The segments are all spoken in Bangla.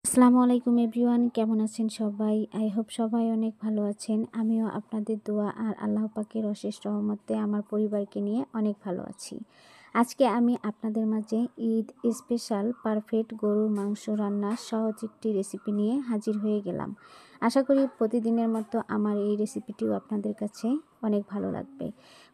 আসসালামু আলাইকুম এভরিওয়ান, কেমন আছেন সবাই? আই হোপ সবাই অনেক ভালো আছেন। আমিও আপনাদের দোয়া আর আল্লাহ পাকের অশেষ রহমতে আমার পরিবারকে নিয়ে অনেক ভালো আছি। আজকে আমি আপনাদের মাঝে ঈদ স্পেশাল পারফেক্ট গরুর মাংস রান্নার সহজ একটি রেসিপি নিয়ে হাজির হয়ে গেলাম। আশা করি প্রতিদিনের মতো আমার এই রেসিপিটিও আপনাদের কাছে অনেক ভালো লাগবে।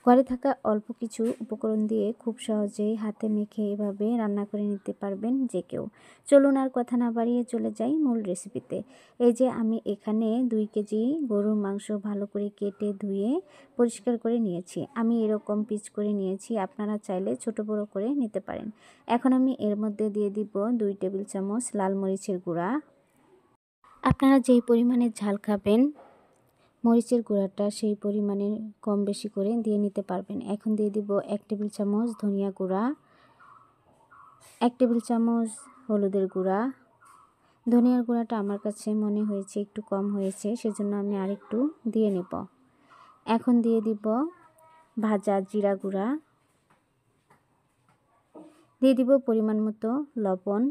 ঘরে থাকা অল্প কিছু উপকরণ দিয়ে খুব সহজেই হাতে মেখে এভাবে রান্না করে নিতে পারবেন যে কেউ। চলুন আর কথা না বাড়িয়ে চলে যাই মূল রেসিপিতে। এই যে আমি এখানে 2 কেজি গরুর মাংস ভালো করে কেটে ধুয়ে পরিষ্কার করে নিয়েছি। আমি এরকম পিস করে নিয়েছি, আপনারা চাইলে ছোট বড় করে নিতে পারেন। এখন আমি এর মধ্যে দিয়ে দিব 2 টেবিল চামচ লাল মরিচের গুঁড়া। আপনারা যেই পরিমাণে ঝাল খাবেন মরিচের গুঁড়াটা সেই পরিমাণে কম বেশি করে দিয়ে নিতে পারবেন। এখন দিয়ে দিব 1 টেবিল চামচ ধনিয়া গুঁড়া, 1 টেবিল চামচ হলুদের গুঁড়া। ধনিয়ার গুঁড়াটা আমার কাছে মনে হয়েছে একটু কম হয়েছে, সেজন্য আমি আরেকটু দিয়ে নেব। এখন দিয়ে দিব ভাজা জিরা গুঁড়া, দিয়ে দিব পরিমাণ মতো লবণ,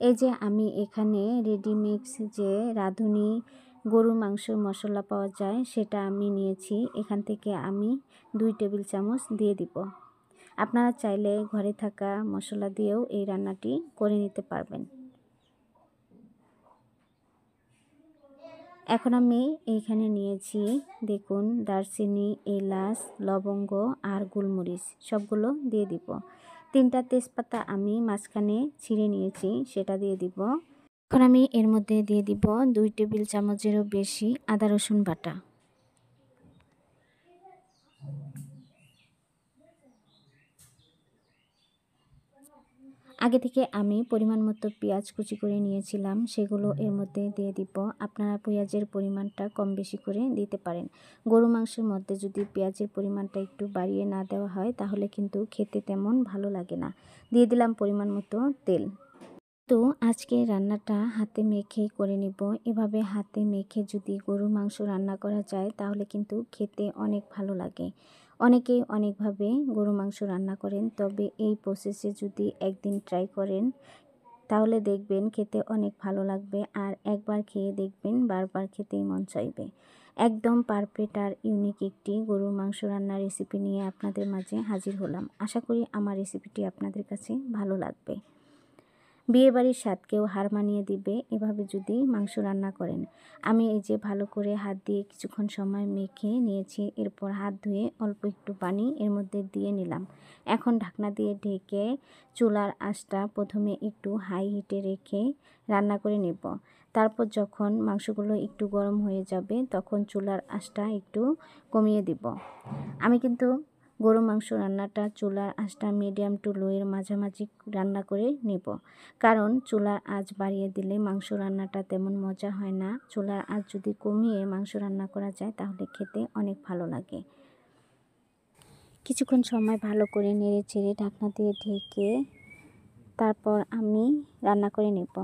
এই যে আমি এখানে রেডিমিক্স যে রাঁধুনি গরুর মাংসের মশলা পাওয়া যায় সেটা আমি নিয়েছি। এখান থেকে আমি 2 টেবিল চামচ দিয়ে দিব। আপনারা চাইলে ঘরে থাকা মশলা দিয়েও এই রান্নাটি করে নিতে পারবেন। এখন আমি এইখানে নিয়েছি, দেখুন, দারচিনি, এলাচ, লবঙ্গ আর গোলমরিচ সবগুলো দিয়ে দিব। 3টা তেজপাতা আমি মাঝখানে ছিঁড়ে নিয়েছি, সেটা দিয়ে দিব। এখন আমি এর মধ্যে দিয়ে দিব 2 টেবিল চামচেরও বেশি আদা রসুন বাটা। আগে থেকে আমি পরিমাণ মতো পেঁয়াজ কুচি করে নিয়েছিলাম, সেগুলো এর মধ্যে দিয়ে দিব। আপনারা পেঁয়াজের পরিমাণটা কম বেশি করে দিতে পারেন। গরু মাংসের মধ্যে যদি পেঁয়াজের পরিমাণটা একটু বাড়িয়ে না দেওয়া হয় তাহলে কিন্তু খেতে তেমন ভালো লাগে না। দিয়ে দিলাম পরিমাণ মতো তেল। তো আজকে রান্নাটা হাতে মেখে করে নিব। এভাবে হাতে মেখে যদি গরুর মাংস রান্না করা যায় তাহলে কিন্তু খেতে অনেক ভালো লাগে। অনেকেই অনেকভাবে গরুর মাংস রান্না করেন, তবে এই প্রসেসে যদি একদিন ট্রাই করেন তাহলে দেখবেন খেতে অনেক ভালো লাগবে, আর একবার খেয়ে দেখবেন বারবার খেতেই মন চাইবে। একদম পারফেক্ট আর ইউনিক একটি গরুর মাংস রান্নার রেসিপি নিয়ে আপনাদের মাঝে হাজির হলাম। আশা করি আমার রেসিপিটি আপনাদের কাছে ভালো লাগবে। বিয়েবাড়ির স্বাদকেও হার মানিয়ে দিবে এভাবে যদি মাংস রান্না করেন। আমি এই যে ভালো করে হাত দিয়ে কিছুক্ষণ সময় মেখে নিয়েছি, এরপর হাত ধুয়ে অল্প একটু পানি এর মধ্যে দিয়ে নিলাম। এখন ঢাকনা দিয়ে ঢেকে চুলার আঁচটা প্রথমে একটু হাই হিটে রেখে রান্না করে নেব। তারপর যখন মাংসগুলো একটু গরম হয়ে যাবে তখন চুলার আঁচটা একটু কমিয়ে দিব। আমি কিন্তু গরু মাংস রান্নাটা চুলার আঁচটা মিডিয়াম টু লোয়ের মাঝামাঝি রান্না করে নেব, কারণ চুলার আঁচ বাড়িয়ে দিলে মাংস রান্নাটা তেমন মজা হয় না। চুলার আঁচ যদি কমিয়ে মাংস রান্না করা যায় তাহলে খেতে অনেক ভালো লাগে। কিছুক্ষণ সময় ভালো করে নেড়ে চেড়ে ঢাকনা দিয়ে ঢেকে তারপর আমি রান্না করে নেব।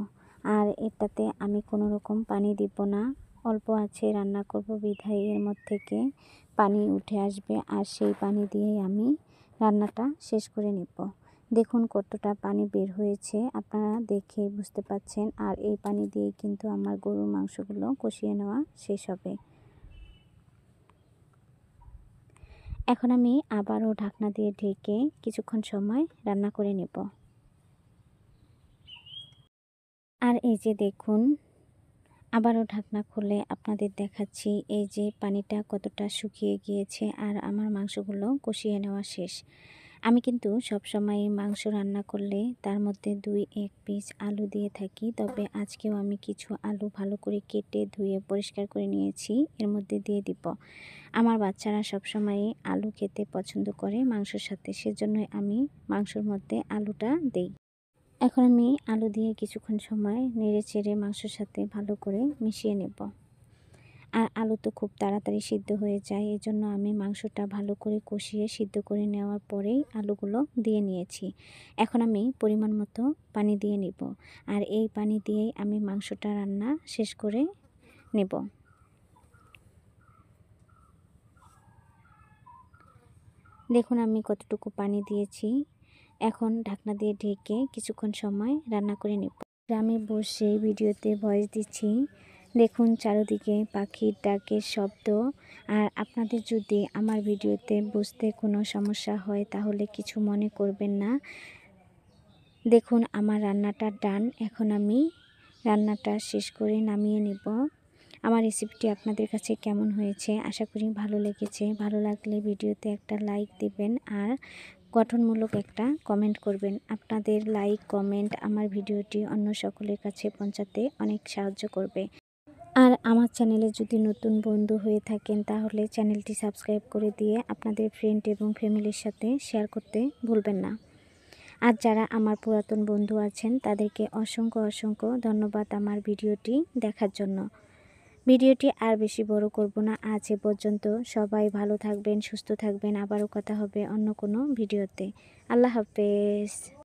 আর এটাতে আমি কোনো রকম পানি দিব না, অল্প আছে রান্না করব বিধায় এর মধ্যে থেকে পানি উঠে আসবে, আর সেই পানি দিয়েই আমি রান্নাটা শেষ করে নেব। দেখুন কতটা পানি বের হয়েছে, আপনারা দেখেই বুঝতে পাচ্ছেন। আর এই পানি দিয়েই কিন্তু আমার গরুর মাংসগুলো কষিয়ে নেওয়া শেষ হবে। এখন আমি আবারও ঢাকনা দিয়ে ঢেকে কিছুক্ষণ সময় রান্না করে নেব। আর এই যে দেখুন, আবারও ঢাকনা খুলে আপনাদের দেখাচ্ছি এই যে পানিটা কতটা শুকিয়ে গিয়েছে আর আমার মাংসগুলো কষিয়ে নেওয়া শেষ। আমি কিন্তু সবসময় মাংস রান্না করলে তার মধ্যে 2-1 পিস আলু দিয়ে থাকি, তবে আজকেও আমি কিছু আলু ভালো করে কেটে ধুয়ে পরিষ্কার করে নিয়েছি, এর মধ্যে দিয়ে দিব। আমার বাচ্চারা সবসময় আলু খেতে পছন্দ করে মাংসের সাথে, সেজন্যই আমি মাংসের মধ্যে আলুটা দেই। এখন আমি আলু দিয়ে কিছুক্ষণ সময় নেড়ে চেড়ে মাংসের সাথে ভালো করে মিশিয়ে নেব। আর আলু তো খুব তাড়াতাড়ি সিদ্ধ হয়ে যায়, এজন্য আমি মাংসটা ভালো করে কষিয়ে সিদ্ধ করে নেওয়ার পরেই আলুগুলো দিয়ে নিয়েছি। এখন আমি পরিমাণ মতো পানি দিয়ে নেব, আর এই পানি দিয়েই আমি মাংসটা রান্না শেষ করে নেব। দেখুন আমি কতটুকু পানি দিয়েছি। এখন ঢাকনা দিয়ে ঢেকে কিছুক্ষণ সময় রান্না করে নেব। আমি বসে ভিডিওতে ভয়েস দিচ্ছি, দেখুন চারিদিকে পাখির ডাকের শব্দ। আর আপনাদের যদি আমার ভিডিওতে বুঝতে কোনো সমস্যা হয় তাহলে কিছু মনে করবেন না। দেখুন আমার রান্নাটা ডান। এখন আমি রান্নাটা শেষ করে নামিয়ে নেব। আমার রেসিপিটি আপনাদের কাছে কেমন হয়েছে আশা করি ভালো লেগেছে। ভালো লাগলে ভিডিওতে একটা লাইক দিবেন আর গঠনমূলক একটা কমেন্ট করবেন। আপনাদের লাইক কমেন্ট আমার ভিডিওটি অন্য সকলের কাছে পৌঁছাতে অনেক সাহায্য করবে। আর আমার চ্যানেলে যদি নতুন বন্ধু হয়ে থাকেন তাহলে চ্যানেলটি সাবস্ক্রাইব করে দিয়ে আপনাদের ফ্রেন্ড এবং ফ্যামিলির সাথে শেয়ার করতে ভুলবেন না। আর যারা আমার পুরাতন বন্ধু আছেন তাদেরকে অসংখ্য ধন্যবাদ আমার ভিডিওটি দেখার জন্য। ভিডিওটি আর বেশি বড় করব না, আজ এ পর্যন্ত। সবাই ভালো থাকবেন, সুস্থ থাকবেন। আবারও কথা হবে অন্য কোনো ভিডিওতে। আল্লাহ হাফেজ।